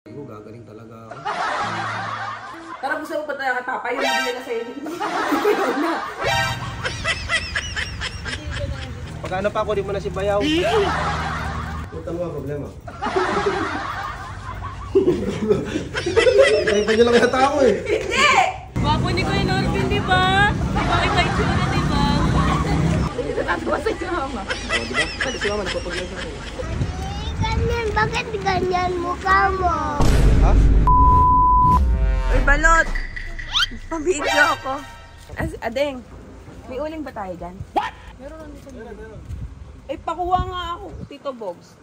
Ko gagaling talaga ako. Tara, gusto mo pa tayo kay Papa? Yung hindi na sa'yo. Pagkano pa ako, di mo na si Bayaw. Puta mo ang problema. Iba niyo lang yata ako eh. Hindi! Wapo ni Kuya Norvin, di ba? Ipakita yung tsura, di ba? Hindi na tatawa sa iyo, Mama. O, di ba? Pwede si Mama, napapagyan siya ako. Ganyan, bakit ganyan mukha mo? Ha? Uy, balot! Pabidyo ako. Adeng, may uling ba tayo dyan? Meron lang dito. Eh, pakuha nga ako, Tito Bogs.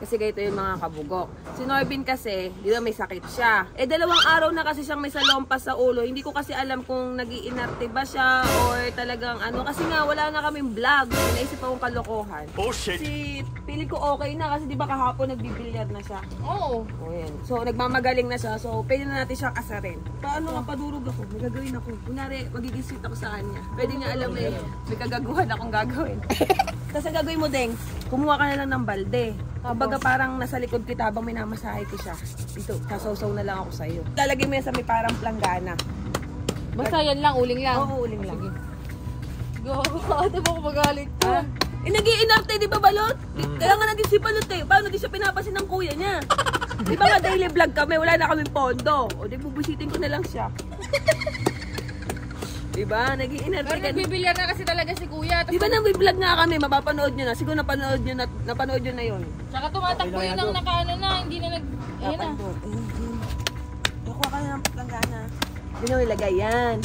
Kasi ganito yung mga kabugok. Si Norvin kasi, di ba may sakit siya. Eh, 2 araw na kasi siyang may salompas sa ulo. Hindi ko kasi alam kung nag-iinarte ba siya or talagang ano. Kasi nga, wala na kaming vlog. Naisip akong kalokohan. Oh shit! Kasi, pili ko okay na kasi di ba kahapon nagbibilyar na siya. Oo. O yan. So, nagmamagaling na siya. So, pwede na natin siya kasarin. Paano nga padurog ako? May gagawin ako. Kunwari, magiging sweet ako sa kanya. Pwede niya alam eh, may kagaguhan akong gagawin. Kasi gagawin mo, Deng, kumuha ka na lang ng balde. Kumbaga parang nasa likod kita habang minamasahe ko siya. Dito, kasaw-saw na lang ako sa'yo. Lalagay mo yan sa may parang planggana. Basta yan lang, uling lang. Oo, uling lang. Sige. Go, ate mo ko magalit ko. Ah? Eh, nag-iinarte, di ba, Balot? Kaya nga nandun si Balot eh. Paano di siya pinapasin ng kuya niya? Di ba nga daily vlog kami, wala na kaming pondo. O di bubisitin ko na lang siya. Di ba? Nag-iinarte Pero ka. nagbibilyar na kasi talaga si Kuya. Di ba nag-vlog nga kami, mapapanood nyo na. Siguro napanood nyo na yun. Tsaka tumatakbo yun ang nakaano na, hindi na nag... Ayan na. Nakuha ka na ng planggana. Hindi na ilagay yan.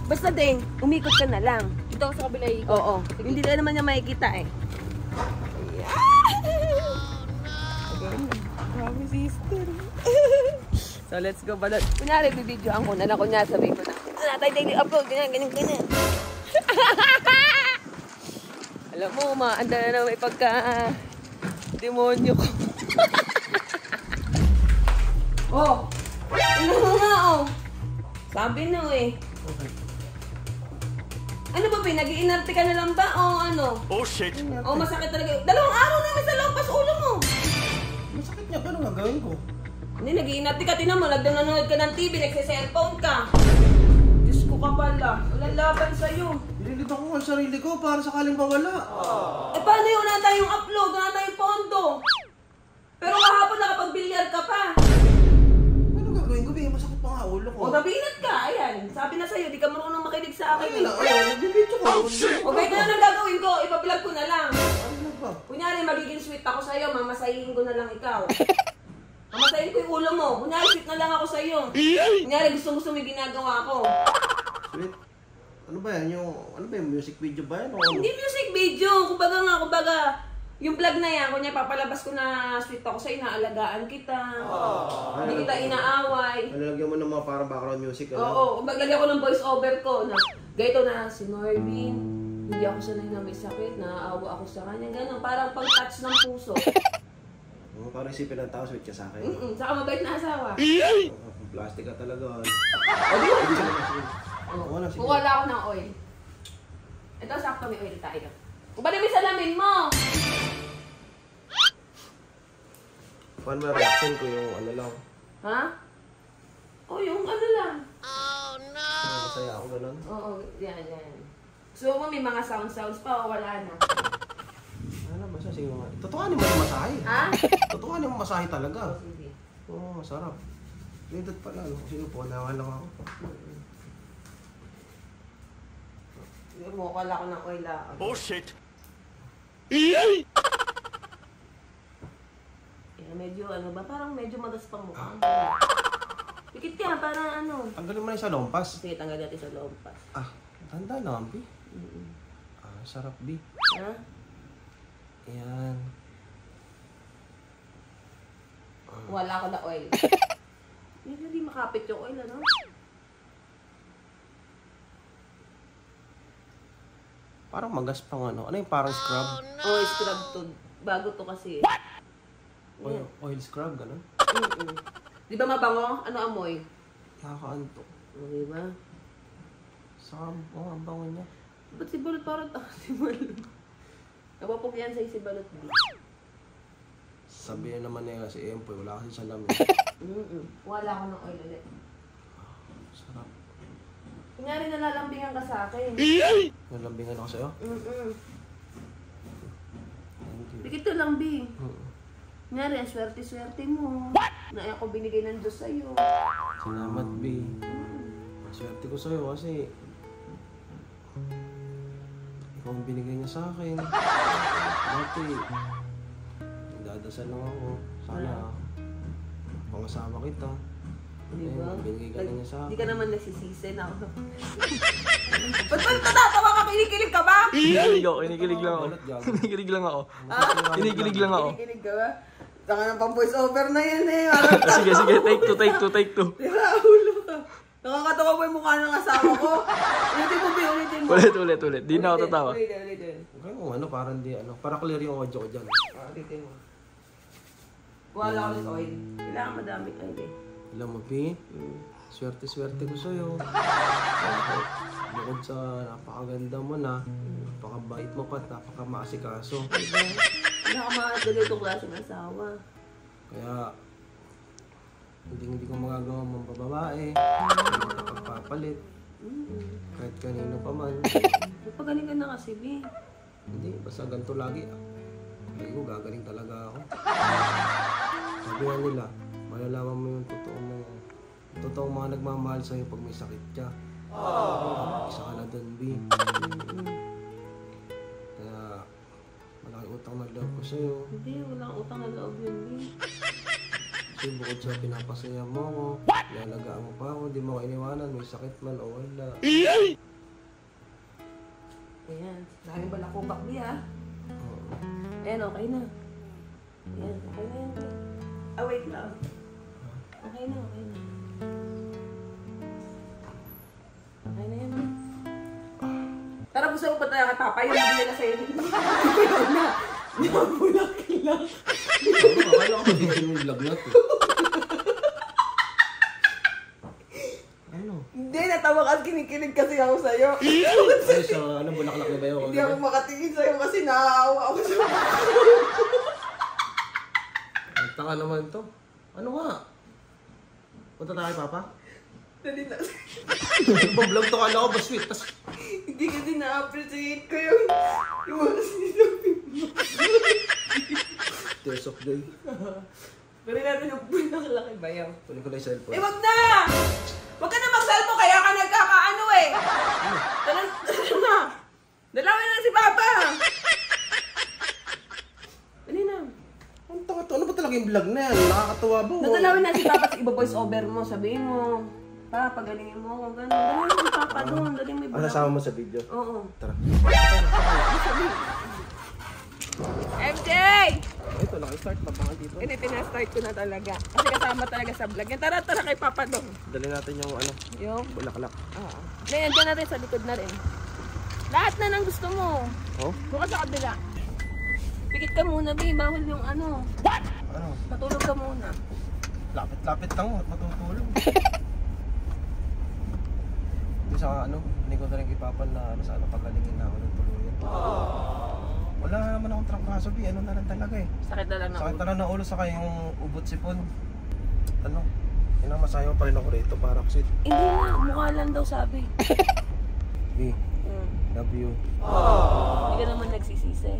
Basta Deng, umikot ka na lang. Dito ako sa kabila ikot. Oo. Hindi na naman niya makikita eh. Grabe sister. So let's go balot. Kunyari, bibidyoan ko na lang. Kunyari, sabihin ko na. Tayo daily upload. Ganyan. Alam mo, maanda na naman ipagka demonyo ko. Oh! Ino mo nga oh! Sabi na eh. Ano ba, nag-iinarte ka na lang ba o ano? Oh shit! O masakit talaga. 2 araw na may salompas ulo mo. Masakit niya, pero nga gawin ko. Hindi, nag-iinarte ka. Tinan mo, nanonood ka ng TV, nagsiselfone ka. Diyos ko ka pala. Walang laban sa'yo. Nililito ko ang sarili ko para sakaling mawala. Eh paano yun? Wala tayong upload, wala tayong pondo. Pero kahapon nakapag-bilyar ka pa. Ano gagawin ko? Bigyan masakit pa nga ulo ko. O nabinat ka, ayan. Sabi na sa'yo, di ka marunong makinig sa akin. Ayun na, nagbibidyo ko. O kahit na ang gagawin ko, ipa-vlog ko na lang. Ano ba? Kunyari, magiging sweet ako sa'yo, mamasahihin ko na lang ikaw. Mamasahihin ko yung ulo mo. Kunyari, sweet na lang ako sa'yo. Kunyari, gusto mo yung ginagawa ko. Sweet. Ano ba yan? Ano ba yung music video ba yan? O ano? Hindi music video. Kumbaga, yung vlog na yan, kunya papalabas ko na sweet ako sa'yo, inaalagaan kita. Hindi kita inaaway. Nalagyan mo ng mga parang background music. Ano? Oo, maglagay ako ng voice over ko na ganito na si Norvin, hindi ako sanay na may sakit, naaawa ako sa kanya, gano'n, parang pang-touch ng puso. Parang isipin ng tao, sweet ka sa akin. Saka mabait na asawa. Plastic ka talaga. O di ba? Wala, sige. Wala ako ng oil. Ito, sakto may oil tayo. Ubali mo yung salamin mo! Paano may reaction ko yung ano lang? Ha? O, yung ano lang. Masaya ako ganun. Oo, yan. So, may mga sounds pa o wala na? Ano, basta sige mga. Tutukanin mo yung masahe. Ha? Tutukanin mo masahe talaga. O, sige. Oo, masarap. Nindot pala, no? Kasi po, naman lang ako. Mukha ko ng oil lang. Oh shit! Yan, medyo ano ba? Parang medyo magaspang mukha. Pikit ka, parang ano. Tanggalin mo na yung sa lompas. Sige, tanggal natin sa lompas. Tanda na, Bi. Sarap, Bi. Ha? Ayan. Wala ko na oil. Hindi makapit yung oil, ano? Parang magaspang ano. Ano yung parang scrub? Oh, scrub to. Bago to kasi. Oil scrub, gano'n? Di ba mabango? Ano amoy? Nakakaanto. O, di ba? Saka, ang bango niya. Ba't si Balot parang si Balot? Napapok yan sa si Balot. Sabihin naman nila si Empoy, wala kasi sa lamin. Wala ko ng oil ulit. Sarap. Kunyari nalalambingan ka sa akin. Nalambingan ako sa'yo? Thank you. Dikit lang, B. Kunyari, ang swerte-swerte mo. What? Na ako binigay ng Diyos sa'yo. Salamat, B. Swerte ko sa'yo kasi ikaw ang binigay niya sa akin. Dati, dadasal lang ako. Sana, pangasama kita. Diba? Binigay ka na niya sa akin. Hindi ka naman nasisisi na ako. Ba't ba natatawa ka? Kinikilig ka ba? Kinikilig ako, kinikilig lang ako. Kinikilig lang ako. Kinikilig lang ako. Kinikilig ka ba? Taka ng pang-voice over na yan eh. Sige, sige, take two. Tira, ulo ka. Nakakatawa po yung mukha ng asawa ko. Ulitin mo, ulitin mo. Ulit. Di na ako tatawa. Ulitin. Okay mo, parang di, para clear yung audio ko dyan. Ulitin mo. Wala ko ng oil. Kailangan madaming oil eh. Alam mo, P, swerte-swerte ko sa'yo. Bukod sa napakaganda mo na, napakabait mo pa at napakamaasikaso. Wala ka mga ganitong klaseng asawa. Kaya, hindi ko magagawa mong bababae, hindi ko pagpapalit, kahit kanino pa man. Pagaling ka na kasi, B. Hindi, basta ganito lagi. Lagi ko, gagaling talaga ako. Sabi nga nila, malalaman mo yung totoong mga nagmamahal sa'yo pag may sakit ka. Isa ka na dun, B. Kaya, malaki utang na loob ko sa'yo. Hindi, wala kang utang na loob yun, B. Kasi bukod sa pinapasaya mo ako, nalagaan mo pa ako, di mo ako iniwanan, may sakit man o wala. Ayan, daming balakubak, B, ha? Oo. Ayan, okay na. Ayan, okay na yan, B. Ah, wait lang. Okay na. Okay na yan, B. Tara, gusto mo ba tayo kay Papa? Yung hindi nila sa'yo. Yun na. Nabulak lang. Akala ko magiging yung vlog natin. Ano? Hindi, natawa ka at kinikilig kasi ako sa'yo. Ay, sa ano, bulaklak na ba yun? Hindi ako makatingin sa'yo kasi naaawa ako sa'yo. Ang taka naman to. Ano nga? Punta tayo, Papa? Dali na. Nagpa-vlog to, kala ko ba sweet? Tas, Hindi kasi na-appreciate ko yung mga sinasabi mo. tears of joy. Pero natin yung pinakalaki bayaw. Kunin ko lang yung cellphone. Eh, wag na! Wag ka na mag-cellphone kaya ka nagkakaano eh. Dala na. Dalawin na si Papa. Dali na. Ang taka to. Ano ba talaga yung vlog na yan? Nakakatuwa ba? Nadalawin na si Papa sa iba-voice over mo. Sabihin mo, Pa, pagalingin mo ako. Gano'n. Dali mo si Papa doon. Dali mo Ano iba. nasama mo sa video? Oo. Tara. MJ! Ito, naka-start pa ba dito? Hindi, pinastart ko na talaga. Kasi kasama talaga sa vlog. Yan, tara kay Papa doon. Dali natin yung ano, Yung? bulaklak. Oo. Ngayon, dyan na rin sa likod na rin. Lahat na ng gusto mo. Oh? Bukas sa kabila. Pikit ka muna, B. Bawal yung ano. Ano? Matulog ka muna. Lapit-lapit lang at matutulog. Hindi sa ano, hindi ko na rin kay Papa na ano, sana pagalingin na ako ng tuluyan. Wala naman akong trangkaso, B. Ano na lang talaga eh. Sakit na lang na Sakit ulo. na lang ng ulo saka yung ubot sipon. Ano? Inamasayo pa rin ako rito para kasi Hindi na, mukha lang daw sabi. B, love you. Hindi ka naman nagsisisi.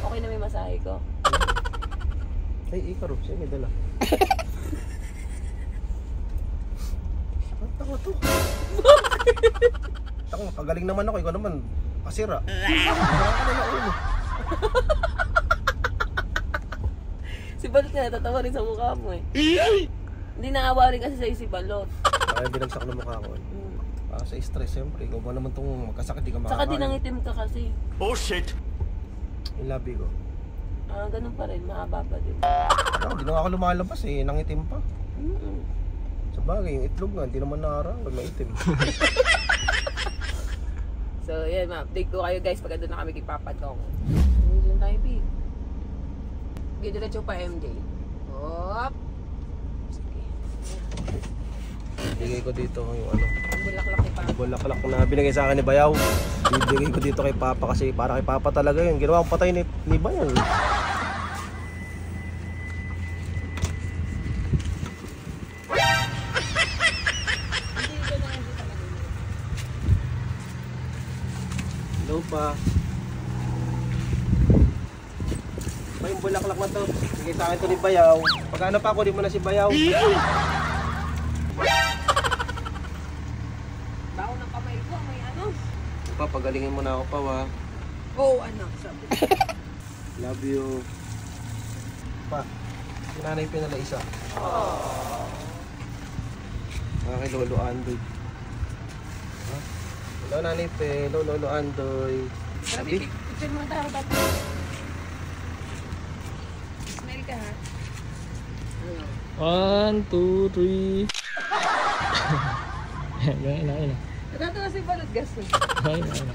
Okay na may masahe ko. Ay, Ikaros, ay may dala. Ang tanga to. Tako, pagaling naman ako, ikaw naman, pasira. Wala ka na ulo. Si Balot nga natatawa rin sa mukha mo eh. Hindi naawa rin kasi sa'yo si Balot. Kaya binagsak ng mukha ko. Sa stress, siyempre. Ikaw ba naman itong magkasakit, di ka makakain. Saka din nangitim ka kasi. Yung labi ko. Ah, ganun pa rin, mahaba pa din. Hindi na ako lumalabas eh, nangitim pa. Sa bagay, yung itlog nga, hindi naman nakarangal, maitim. So, yan, ma-update ko kayo guys pagka doon na kami kay Papa Dong. Doon tayo, B. Diretso pa, MJ. Hop. Sige. Bigay ko dito yung ano, Ang bulaklak ni Papa. bulaklak na binigay sa akin ni Bayaw. Bibigay ko dito kay Papa kasi para kay Papa talaga yun. Ginawa ko patay ni Bayaw. pa. May bulaklak na to. Sige sa akin to ni Bayaw. Pag ano pa ako, di mo na si Bayaw. Baho ng kamay ko, may ano. Pa, pagalingin mo na ako pa, wa. Oo, anak, sabi. Love you. Pa, si nanay pinala isa. Mga kay Lolo Andoy. Ha? Hello nanay pe, hello Lolo Andoy. Sabi, picture mo tayo, tata. Smell ka, ha? 1, 2, 3. Ganyan na. Natato kasi balot gas eh. Ayun.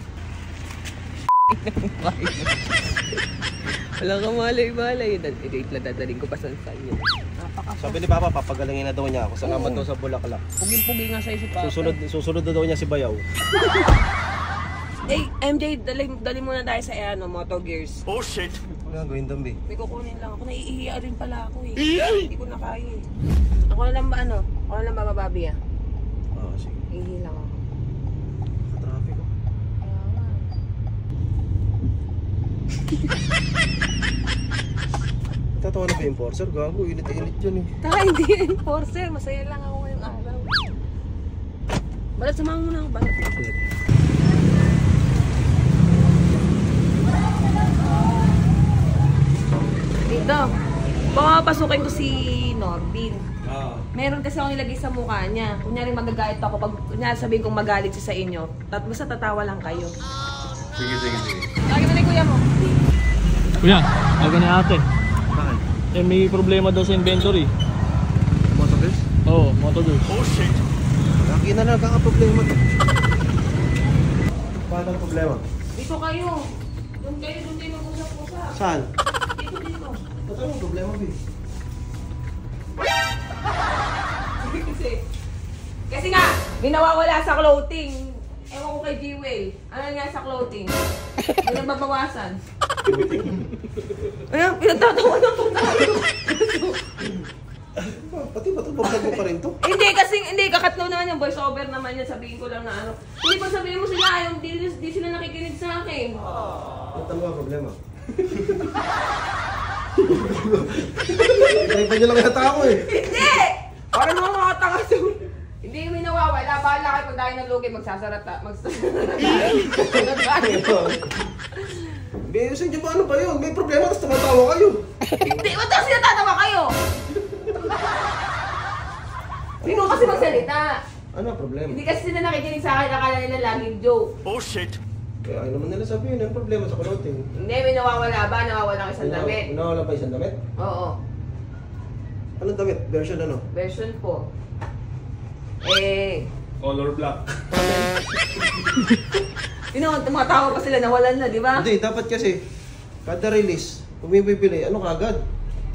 Wala ka malay-malay. I-date na dadaling ko pa sa yun. Sabi ni Papa, papagalingin na daw niya ako. Salamat daw sa bulaklak. Pugin-pugi nga sa'yo si Papa. Susunod na daw niya si Bayaw. Hey, MJ, dali muna tayo sa Moto Gears. Oh shit! Ano gagawin dambi? May kukunin lang ako. Naiihiya rin pala ako eh. Hindi ko na kaya eh. Ako na lang ba Ako na lang ba mababi ah? Oo, sige. Ihi lang ako. Traffic ko. Tatawa na ba yung enforcer? Gago, init-init yun eh. Taka, hindi enforcer. Masaya lang ako ngayong araw. Balat, samahan mo na ako. Balat. Dito. Baka pasukin ko si Norbin. Meron kasi ako nilagay sa mukha niya. Kunyari magagalit ako. Pag kunyari sabihin kong magalit siya sa inyo, basta tatawa lang kayo. Sige. Lagi na ni kuya mo. Kuya, aga ni ate. Bakit? Eh, may problema daw sa inventory. Motorbus? Oo, Motorbus. Oh shit! Lagi na lang ang problema to. Paano ang problema? Dito kayo. Doon kayo mag-usap-usap. Saan? Dito. Ano ang problema, B? Kasi nga, may nawawala sa clothing. Ewan ko kay G-Way. Ano nga sa clothing? May nababawasan. Ayan, pinagtatawa na po tayo. Pati ba ito? Bablog mo pa rin to? Hindi, kakatlaw naman yung voice over naman yan. Sabihin ko lang na ano. Hindi pa sabihin mo sila, di sila nakikinig sa akin. Ano tama ang problema? Iba niyo lang yata ako eh. Hindi! Parang mga makatanga sa... Hindi may nawawala. Bahala kayo pag tayo nalugi, magsasarata. Biyosin niyo ba ano ba yun? May problema tapos tumatawa kayo. Hindi! Ba't tapos sinatatawa kayo? Sino kasi magsalita? Ano ang problema? Hindi kasi sila nakikinig sa akin. Akala nila laging joke. Oh shit! Kaya ayaw naman nila sabihin, ano ang problema sa clothing? Hindi, may nawawala ba? Nawawala ka isang damit. Nawala pa isang damit? Oo. Anong damit? Version ano? Version po. Color black. Tumatawa pa sila, nawalan na, di ba? Hindi, dapat kasi kada release, kung may bibili, ano kagad?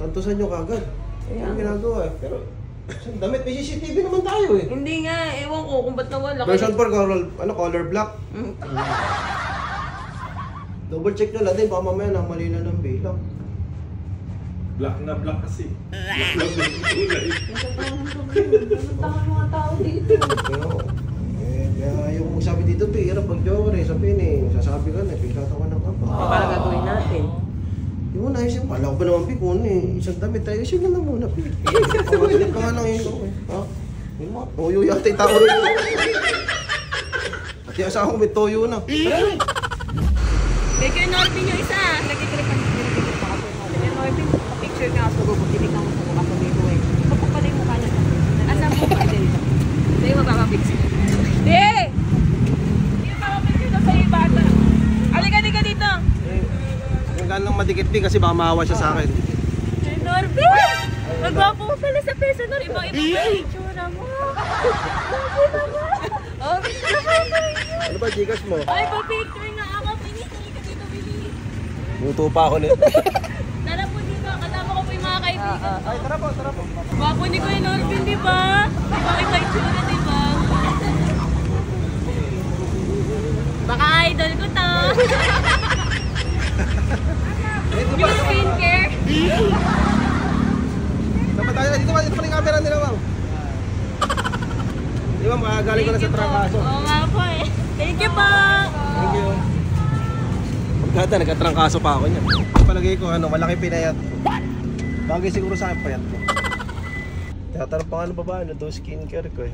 Tantusan nyo kagad. Ano ginagawa eh. Pero, isang damit, may CCTV naman tayo eh. Hindi nga, ewan ko kung ba't nawala. Version 4, color black. Double check nyo lang din, baka mamaya na mali na ng bilang. Black na black kasi. Black na kulay. Tama mga tao dito. Pero, kaya yung sabi dito, hirap pag-joker eh. Sabihin eh, sasabi ka na, pagkatawa ng kapa. Para gagawin natin. Yung muna, ayusin mo. Alam ko pa naman, Pi, kung isang damit tayo, ayusin nyo na muna, Pi. Pamatilip ka nga lang yun. Okay. Ha? Yun mo, toyo yata yung tao rin. At yung asawa ko may toyo na. May kay Norbin yung isa. Nagkikirip pa kasi. Kay Norbin, picture nga ako. Tinig ako sa mukha ko dito eh. Kapag pala yung mukha niya. Asan mo pa? Hindi mo papapicture. Hindi! Hindi mo papapicture na sa iyo bata. Halika dito. Yung ganang madikit, Pi, kasi baka maawa siya sa akin. Kay Norbin! Magwapo mo pala sa peso, Nor. Ibang-ibang pa yung itsura mo. Bakit naman? Oh, picture mo ba yun? Ano ba, Gcash mo? Ay, pa-picture nga ako. Bilis ka dito, bilis. Buto pa ako nito. Tara po dito. Kasama ko po yung mga kaibigan. Ay, tara po. Wapo ni Kuya Norbin, di ba? Ibang-iba itsura, di ba? Baka idol ko to. Yung skincare. Dapat tayo, dito pa yung camera nila, ma'am. Di ba, galing ko na sa trangkaso. Oo nga po eh. Thank you po. Thank you. Gata, nagkatrangkaso pa ako niyan. Palagay ko, malaki pinayat ko. Bagay siguro sa akin payat ko. Tatanong pa nga ba, daw skincare ko eh.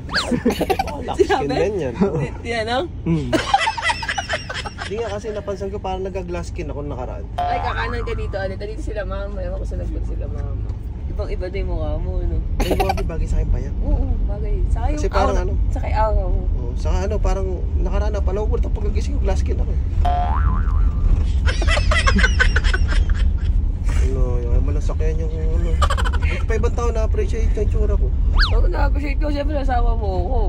Skin din yan. Yan, no? Hindi nga kasi napansin ko parang nag-glass skin ako nakaraan. Ay, kakanan ka dito ulit. Dito sila mama. Ewan ko sa nagpunta sila mama. Ibang-iba din mukha mo, no? Ay, mga bagay sa akin payat. Oo, bagay. Saka yung Kasi parang aura. Saka yung aura mo. Oh, saka parang nakaraan na, panahon ko ito pagkagising ko, glass skin ako. Yung malasakyan yung pa ibang tao na-appreciate yung tsura ko. Oo, na-appreciate ko. Siyempre, nasawa mo ako.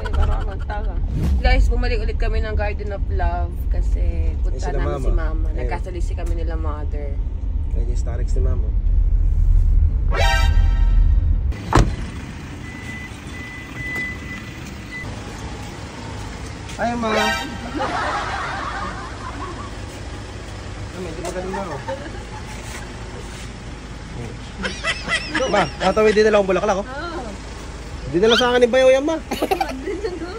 Ay, parang magtanga. Guys, bumalik ulit kami ng Garden of Love kasi punta namin si Mama. Nagkasalisi kami nila mother. Kaya yung Starix ni Mama. Ay, mga. Medyo magaling na ako. Ma, natawid din nila akong bulaklak, oh. Hindi nila sa akin ni Bayaw yan, ma.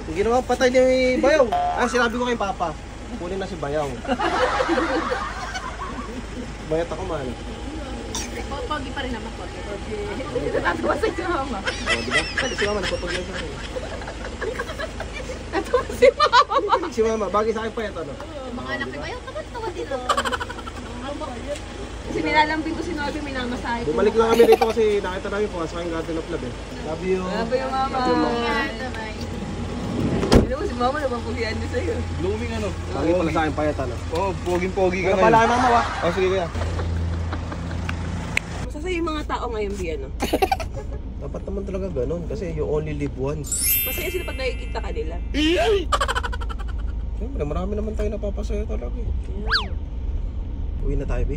Yung ginawa patay ni Bayaw. Sinabi ko kay Papa, kunin na si Bayaw. Bayat ako, man. Pogi pa rin naman, pogi. Natatawa sa si Mama. Oh, diba? Kasi si Mama, napapagyan sa akin. Natatawa si Mama. Si Mama, bagay sa akin payat, ano? Mga anak ni Bayaw, tawa din o. Kasi nilalambing ko si Nobi, minamasahe ko. Bumalik lang kami dito kasi nakita namin po sa Garden of Love eh. Love you. Love you, Mama. Hindi mo si Mama napapugian din sa'yo. Blooming ano? Bagay pala sa akin payat, ano? Oo, poging-pogi ka Kaya pala kay Mama, wa? Oh, sige kuya. Basta sa'yo yung mga tao ngayon, Bian, no? Dapat naman talaga ganun kasi you only live once. Masaya sila pag nakikita ka nila. Siyempre, marami naman tayo napapasaya talaga eh. Uwi na tayo, be.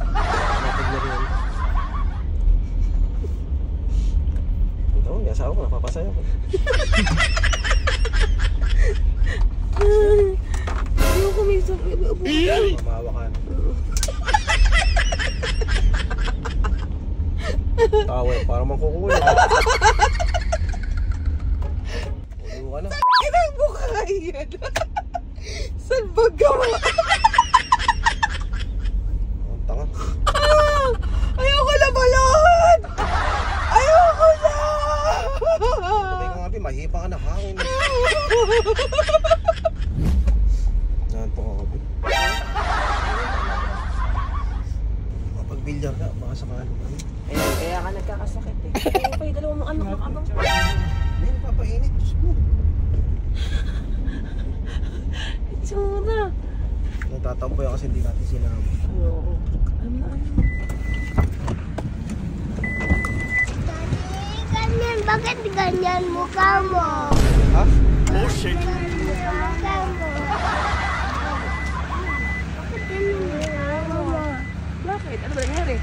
Matag na rin. Ito, yung asawa ko, napapasaya ko. Ayoko minsan. Mamahawakan. Tawa eh, parang mangkukulit. Ulo ka na. Inang mukha yan. Saan ba gawa? Ang tanga. Ayoko na balon! Ayoko na! Sabi ka nga, be, mahipa ka na hangin. Nantok ako, be. Mapag-bilyar ka, baka sakahan mo. Ayun, kaya ka nagkakasakit eh. Ayun pa yung dalawang anak ng abang. Hindi, napapainit. Diyos mo. Itsura. Natatampo yan kasi hindi natin sinama. Ayoko. Ganyan, bakit ganyan mukha mo? Ha? Oh shit! Mukha mo. Bakit ganyan mukha mo? Bakit? Ano ba nangyari?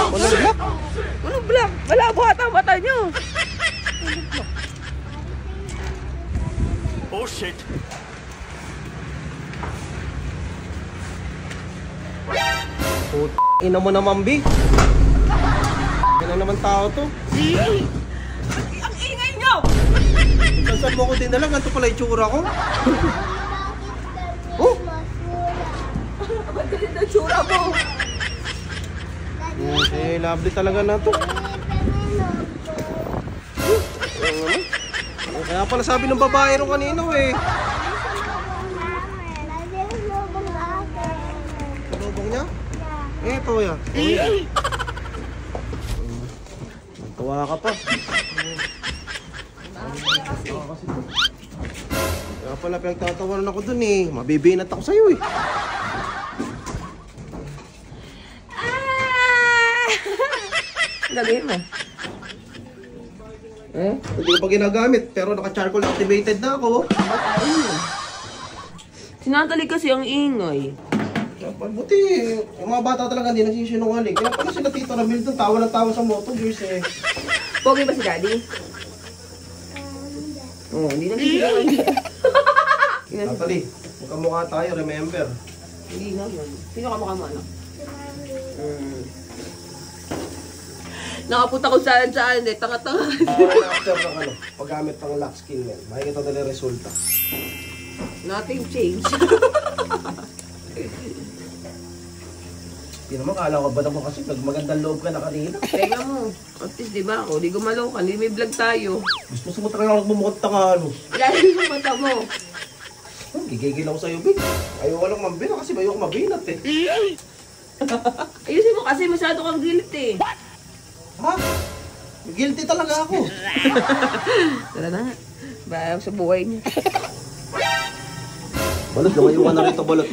Walang black. Anong black? Malabo ata ang mata nyo. Oh shit! Ina mo naman, B. Yan naman tao to. Ang ingay nyo! Saan mo ko din na lang, ganito pala yung tsura ko. Oh! Ba't ganyan ang tsura mo? Lovely talaga na to. Kaya pala sabi ng babae rin kanino eh. Lubong niya? Ito ya. Tuwa ka pa. Kaya pala pinagtatawanan ako dun eh. Mabibinat ako sa'yo eh. Gagawin mo. Hindi ko pa ginagamit pero naka-charcoal activated na ako. Si Natalie kasi ang ingay. Buti, yung mga bata talaga hindi nagsisinungaling. Kaya pala sila Tito Ramil doon, tawa ng tawa sa moto, Jules eh. Pogi ba si Daddy? Oo, hindi nagsisinungaling. Natalie, magkamukha tayo, remember. Hindi naman. Sino kamukha mo, anak? Nakapunta ko saan-saan eh, tanga-tanga. Before and after ng paggamit ng lock skin yan, makikita nila yung resulta. Nothing changed. Hindi naman, kala ko ba naman kasi magandang loob ka na kanina. Teka mo, at least di ba ako, di gumalaw ka, hindi may vlog tayo. Gusto mo talaga ako bumukat ka ano. Lalo yung mata mo. Gigigil ako sa'yo, Bin. Ayaw walang mambina kasi ayaw ko mabinat eh. Ayusin mo kasi masyado kang guilty. Ha? Guilty talaga ako. Tara na nga. Bayaw sa buhay niya. Balot, lumayo ka na rito, balot.